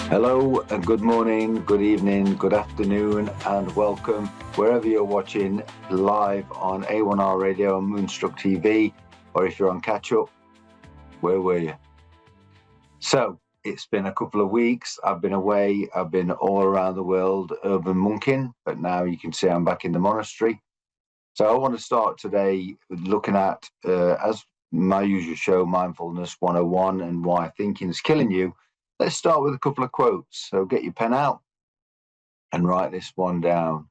Hello and good morning, good evening, good afternoon, and welcome wherever you're watching live on A1R Radio and Moonstruck TV, or if you're on catch up, where were you? So it's been a couple of weeks. I've been away. I've been all around the world UrbanMonking, but now you can see I'm back in the monastery. So I want to start today looking at, as my usual show, Mindfulness 101 and why thinking is killing you. Let's start with a couple of quotes. So get your pen out and write this one down.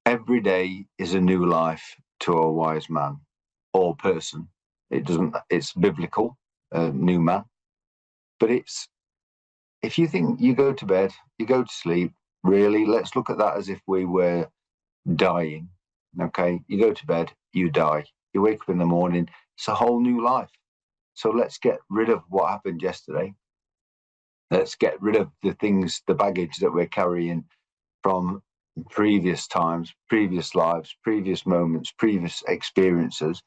Every day is a new life to a wise man or person. It's biblical, new man. But if you think you go to bed, you go to sleep, really, let's look at that as if we were dying. Okay, you go to bed, you die. You wake up in the morning, it's a whole new life. So let's get rid of what happened yesterday. Let's get rid of the things, the baggage that we're carrying from previous times, previous lives, previous moments, previous experiences,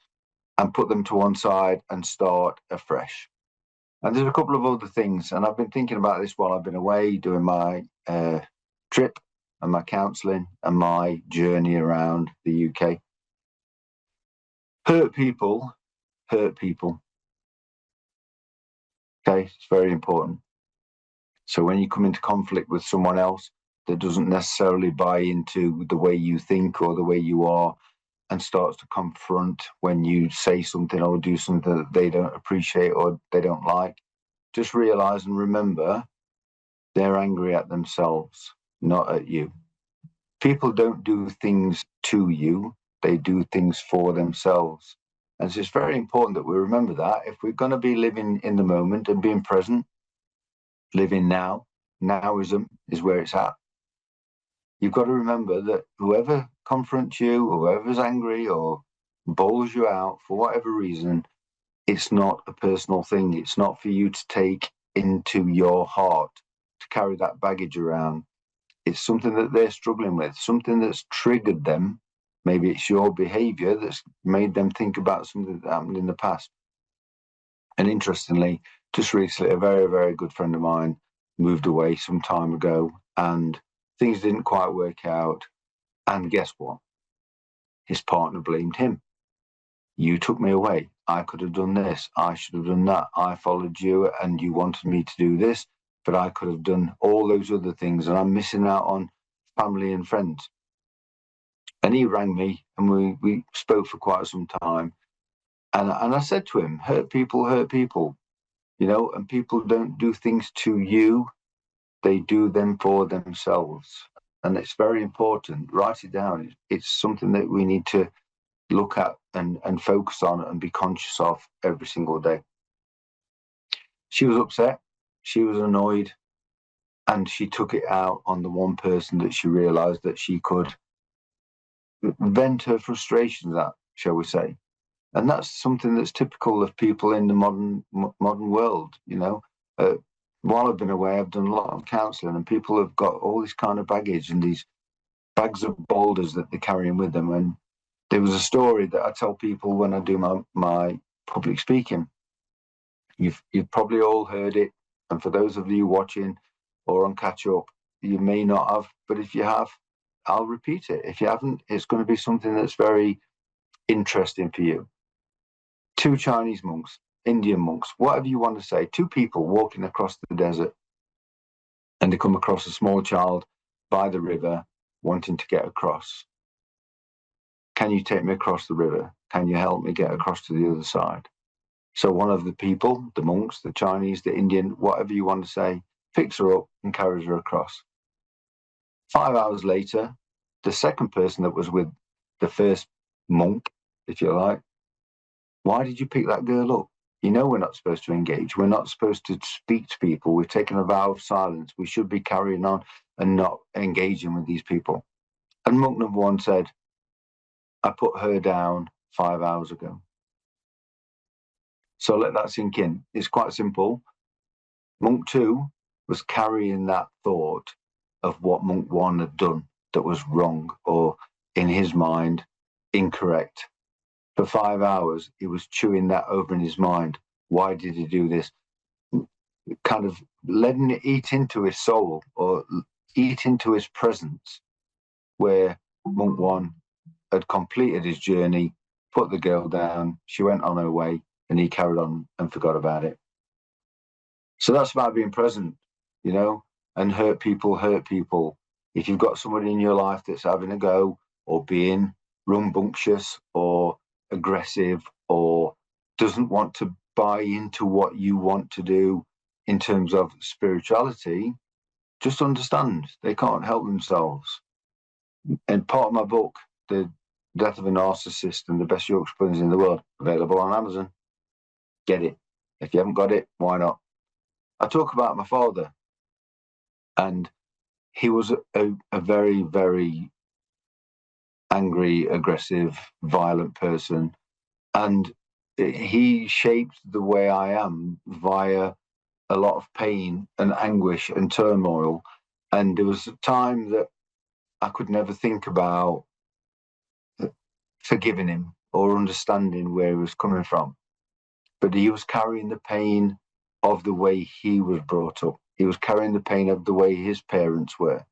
and put them to one side and start afresh. And there's a couple of other things, and I've been thinking about this while I've been away doing my trip and my counselling and my journey around the UK. Hurt people hurt people. Okay, it's very important. So when you come into conflict with someone else that doesn't necessarily buy into the way you think or the way you are, and starts to confront when you say something or do something that they don't appreciate or they don't like, just realize and remember they're angry at themselves, not at you. People don't do things to you, they do things for themselves. And it's just very important that we remember that if we're going to be living in the moment and being present, living now, nowism is where it's at. You've got to remember that whoever confronts you, or whoever's angry or bowls you out for whatever reason, it's not a personal thing. It's not for you to take into your heart, to carry that baggage around. It's something that they're struggling with, something that's triggered them. Maybe it's your behavior that's made them think about something that happened in the past. And interestingly, just recently, a very, very good friend of mine moved away some time ago and things didn't quite work out. And guess what? His partner blamed him. You took me away. I could have done this. I should have done that. I followed you and you wanted me to do this, but I could have done all those other things and I'm missing out on family and friends. And he rang me and we spoke for quite some time. And I said to him, hurt people, and people don't do things to you. They do them for themselves. And it's very important. Write it down. It's something that we need to look at and focus on and be conscious of every single day. She was upset. She was annoyed. And she took it out on the one person that she realized that she could vent her frustrations at, shall we say. And that's something that's typical of people in the modern world, while I've been away, I've done a lot of counselling, and people have got all this kind of baggage and these bags of boulders that they're carrying with them. And there was a story that I tell people when I do my public speaking. You've probably all heard it, and for those of you watching or on catch up, you may not have, but if you have, I'll repeat it. If you haven't, it's going to be something that's very interesting for you. Two Chinese monks, Indian monks, whatever you want to say, two people walking across the desert, and they come across a small child by the river wanting to get across. Can you take me across the river? Can you help me get across to the other side? So one of the people, the monks, the Chinese, the Indian, whatever you want to say, picks her up and carries her across. 5 hours later, the second person that was with the first monk, if you like, why did you pick that girl up? You know we're not supposed to engage. We're not supposed to speak to people. We've taken a vow of silence. We should be carrying on and not engaging with these people. And monk number one said, I put her down 5 hours ago. So let that sink in. It's quite simple. Monk two was carrying that thought of what monk one had done that was wrong or, in his mind, incorrect. For 5 hours, he was chewing that over in his mind. Why did he do this? kind of letting it eat into his soul or eat into his presence, where monk one had completed his journey, put the girl down, she went on her way, and he carried on and forgot about it. So that's about being present, you know, and hurt people hurt people. If you've got somebody in your life that's having a go or being rambunctious or aggressive or doesn't want to buy into what you want to do in terms of spirituality, just understand they can't help themselves. And part of my book, The Death of a Narcissist and the Best Yorkshire Puddings in the World, available on Amazon. Get it. If you haven't got it, why not? I talk about my father, and he was a very, very angry, aggressive, violent person. And he shaped the way I am via a lot of pain and anguish and turmoil. And there was a time that I could never think about forgiving him or understanding where he was coming from. But he was carrying the pain of the way he was brought up. He was carrying the pain of the way his parents were.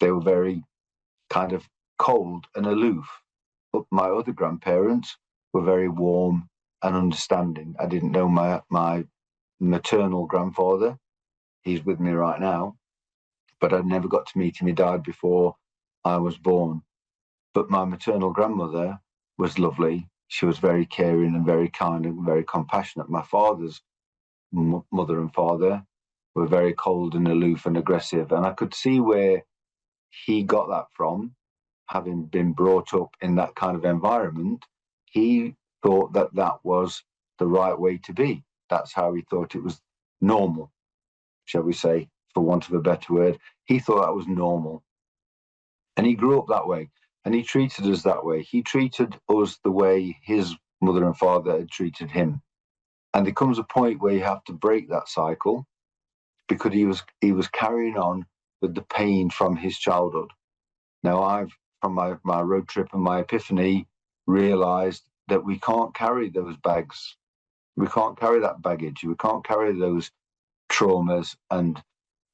They were very kind of cold and aloof. But my other grandparents were very warm and understanding. I didn't know my maternal grandfather. He's with me right now, but I'd never got to meet him. He died before I was born. But my maternal grandmother was lovely. She was very caring and very kind and very compassionate. My father's mother and father were very cold and aloof and aggressive. And I could see where he got that from, having been brought up in that kind of environment. He thought that that was the right way to be. That's how he thought it was normal, shall we say, for want of a better word. He thought that was normal. And he grew up that way. And he treated us that way. He treated us the way his mother and father had treated him. And there comes a point where you have to break that cycle, because he was carrying on with the pain from his childhood. Now I've, from my road trip and my epiphany, realized that we can't carry those bags. We can't carry that baggage. We can't carry those traumas and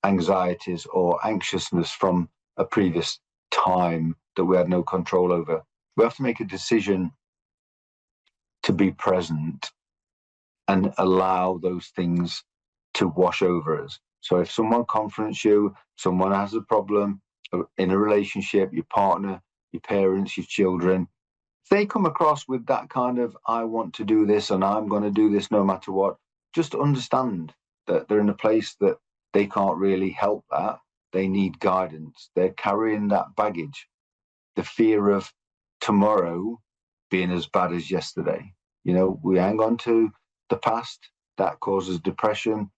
anxieties or anxiousness from a previous time that we had no control over. We have to make a decision to be present and allow those things to wash over us. So if someone confronts you, someone has a problem in a relationship, your partner, your parents, your children, if they come across with that kind of, I want to do this and I'm going to do this no matter what, just understand that they're in a place that they can't really help that. They need guidance. They're carrying that baggage, the fear of tomorrow being as bad as yesterday. You know, we hang on to the past, that causes depression.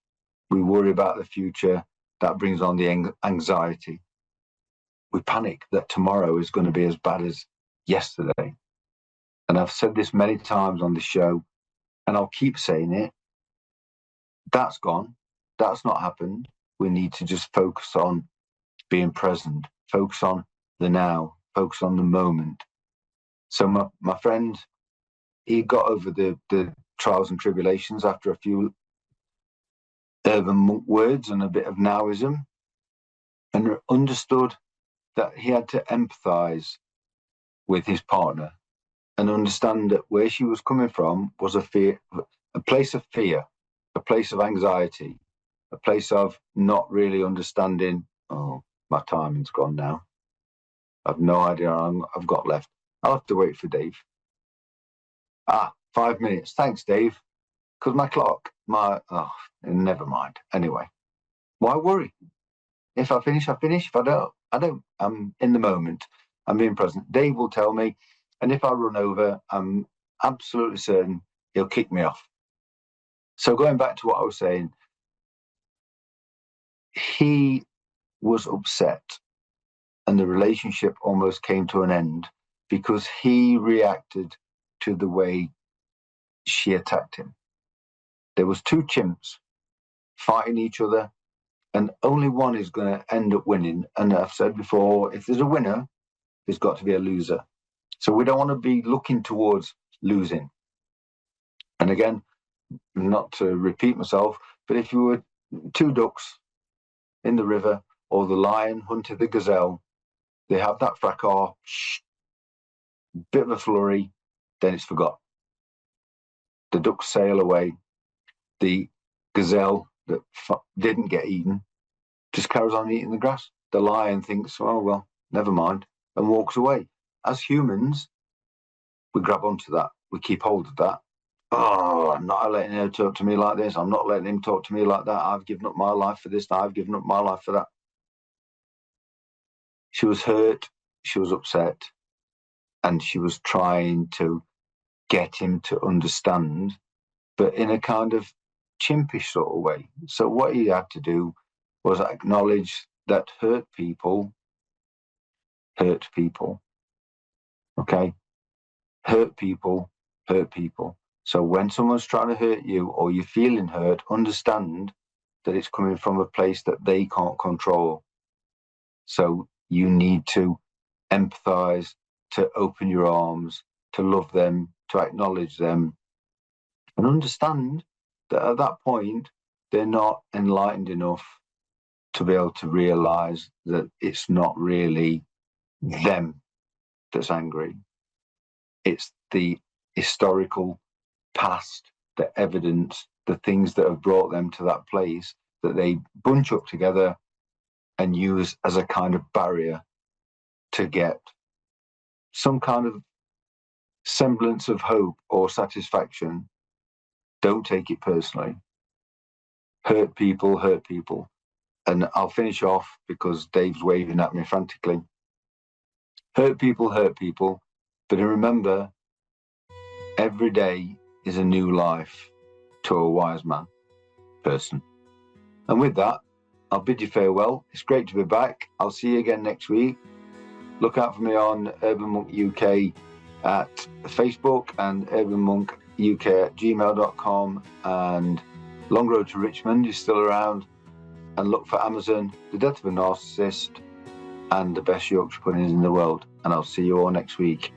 We worry about the future, that brings on the anxiety. We panic that tomorrow is going to be as bad as yesterday. And I've said this many times on the show, and I'll keep saying it. That's gone. That's not happened. We need to just focus on being present, focus on the now, focus on the moment. So my friend, he got over the trials and tribulations after a few urban monk words and a bit of nowism, and understood that he had to empathize with his partner and understand that where she was coming from was a place of fear, a place of anxiety, a place of not really understanding. Oh, my timing's gone now. I've no idea how long I've got left. I'll have to wait for Dave. 5 minutes. Thanks, Dave. Because my clock, never mind. Anyway, why worry? If I finish, I finish. If I don't. I'm in the moment. I'm being present. Dave will tell me. And if I run over, I'm absolutely certain he'll kick me off. So going back to what I was saying, he was upset and the relationship almost came to an end because he reacted to the way she attacked him. There was two chimps fighting each other, and only one is going to end up winning. And I've said before, if there's a winner, there's got to be a loser. So we don't want to be looking towards losing. And again, not to repeat myself, but if you were two ducks in the river, or the lion hunted the gazelle. They have that fracas, bit of a flurry, then it's forgot. The ducks sail away. The gazelle that didn't get eaten just carries on eating the grass. The lion thinks, oh, well, never mind, and walks away. As humans, we grab onto that. We keep hold of that. Oh, I'm not letting her talk to me like this. I'm not letting him talk to me like that. I've given up my life for this. I've given up my life for that. She was hurt. She was upset. And she was trying to get him to understand, but in a kind of chimpish sort of way. So what he had to do was acknowledge that hurt people. Okay? Hurt people. So when someone's trying to hurt you or you're feeling hurt, understand that it's coming from a place that they can't control. So you need to empathize, to open your arms, to love them, to acknowledge them, and understand that at that point, they're not enlightened enough to be able to realize that it's not really them that's angry. It's the historical past, the evidence, the things that have brought them to that place that they bunch up together and use as a kind of barrier to get some kind of semblance of hope or satisfaction. Don't take it personally. Hurt people. And I'll finish off because Dave's waving at me frantically. Hurt people. But remember, every day is a new life to a wise person. And with that, I'll bid you farewell. It's great to be back. I'll see you again next week. Look out for me on UrbanMonkUK at Facebook and UrbanMonkUK@gmail.com, and Long Road to Richmond is still around, and look for Amazon, The Death of a Narcissist, and The Best Yorkshire Puddings in the World. And I'll see you all next week.